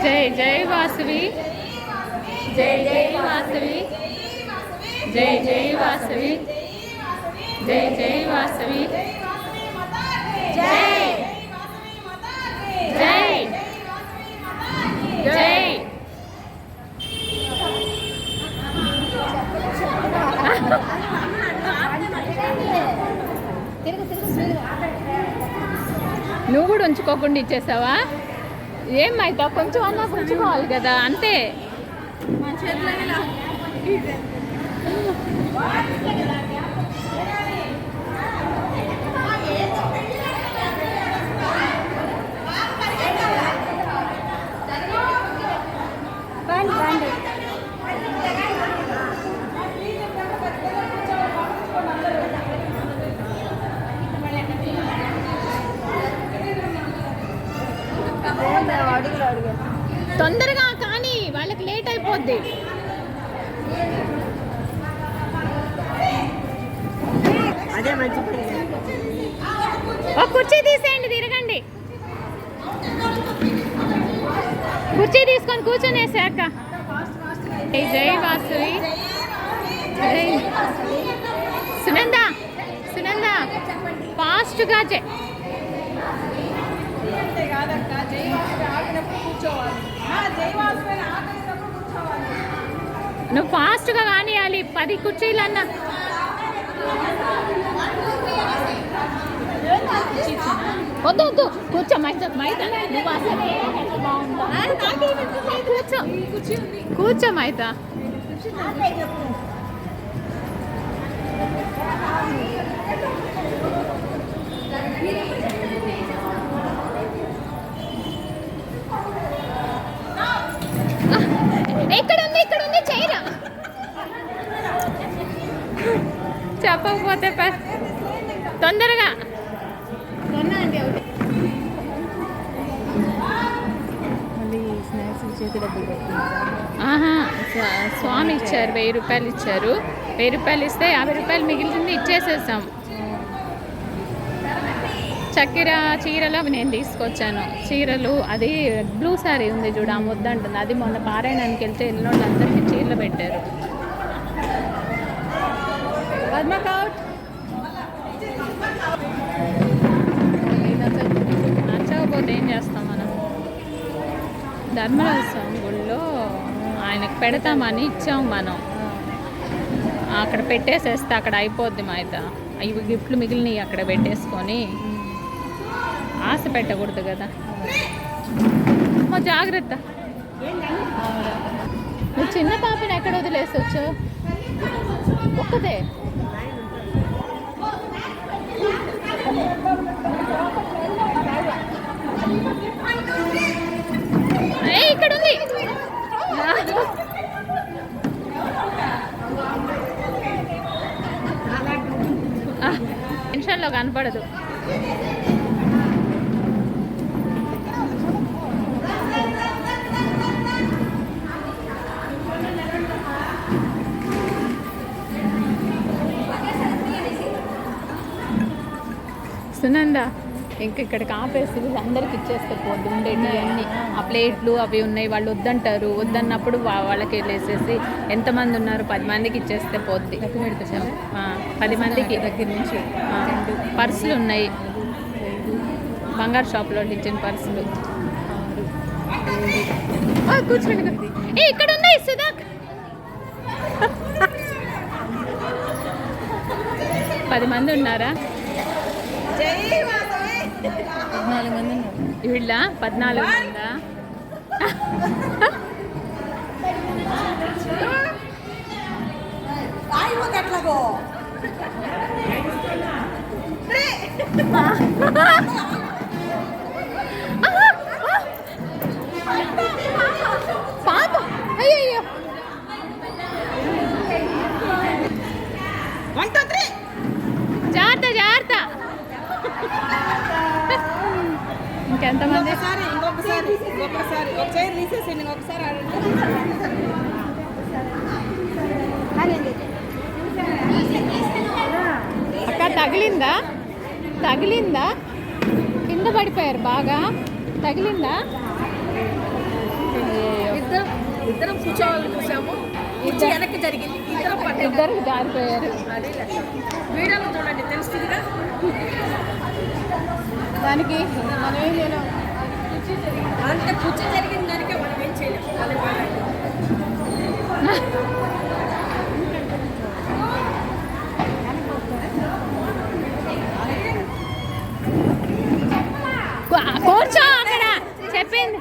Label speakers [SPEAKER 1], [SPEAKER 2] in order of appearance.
[SPEAKER 1] జై జై వాసవి జై జై వాసవి జై జై వాసవి జై జై వాసవి జై జై జై నువ్వు కూడా ఉంచుకోకుండా ఇచ్చేసావా? ఏమైతే కొంచెం అన్నా ఉంచుకోవాలి కదా, అంతే. తొందరగా కానీ వాళ్ళకి లేట్ అయిపోద్ది. ఒక కుర్చీ తీసేయండి, తిరగండి. కుర్చీ తీసుకొని కూర్చొనేసాక జై జై వాసవి జై సునంద సునంద ఫాస్ట్గా జై. నువ్వు ఫాస్ట్గా కానియాలి, 10 కుర్చీలన్నా. వద్దు వద్దు కూర్చో, మైతా నువ్వు అసలే కూర్చో కూర్చో మైతా. ఇక్కడ ఉంది చైరా. చెప్పకపోతే తొందరగా. స్వామి ఇచ్చారు, 1000 రూపాయలు ఇచ్చారు. 1000 రూపాయలు ఇస్తే 50 రూపాయలు మిగిలింది ఇచ్చేసేసాం. చక్కెర చీరలు అవి నేను తీసుకొచ్చాను. చీరలు అది బ్లూ శారీ ఉంది చూడ, ఆమె వద్దంటుంది. అది మొన్న పారాయణానికి వెళ్తే వెళ్ళిన వాళ్ళందరికీ చీరలు పెట్టారు. నచ్చకపోతే ఏం చేస్తాం మనం? ధర్మరాజ స్వామి గుళ్ళో ఆయనకు పెడతామని ఇచ్చాం మనం. అక్కడ పెట్టేసేస్తే అక్కడ అయిపోద్ది మైత. ఇవి గిఫ్ట్లు మిగిలినవి అక్కడ పెట్టేసుకొని ఆశ పెట్టకూడదు కదా. జాగ్రత్త. నువ్వు చిన్న పాపను ఎక్కడ వదిలేసొచ్చు? ఒక్కదే ఇక్కడ ఉంది. టెన్షన్లో కనపడదు. సునంద ఇంక ఇక్కడికి ఆపేసి అందరికి ఇచ్చేస్తే పోద్దు ఉండేవి అన్నీ. ఆ ప్లేట్లు అవి ఉన్నాయి, వాళ్ళు వద్దంటారు. వద్దన్నప్పుడు వాళ్ళకి వెళ్ళేసేసి ఎంతమంది ఉన్నారు 10 మందికి ఇచ్చేస్తే పోద్ది. 10 మందికి దగ్గర నుంచి పర్సులు ఉన్నాయి, బంగారు షాప్లో ఇచ్చిన పర్సులు. కూర్చోండి. ఇక్కడ ఉన్నాయి సుధాక్. 10 మంది ఉన్నారా? 14 మంది ఉన్నారు. వీళ్ళ 14 మందా? పాప అయ్యో. 1 2 3 జాగ్రత్త జాగ్రత్త. ఇంకెంతమంది? అక్క తగిలిందా? కింద పడిపోయారు. బాగా తగిలిందా?
[SPEAKER 2] ఇద్దరం కూర్చోవాలని చూసాము కుర్చీ వెనక్కి జరిగింది ఇద్దరం పట్టాము
[SPEAKER 1] ఇద్దరు జారిపోయారు.
[SPEAKER 2] అది లెక్క. వీడియోలో చూడండి తెలుస్తుందిగా.
[SPEAKER 1] దానికి మనం ఏం చేయలేం.
[SPEAKER 2] అంటే కుర్చీ జరిగిన దానికే మనం ఏం చేయలేము. అది
[SPEAKER 1] కూర్చో అక్కడ చెప్పింది.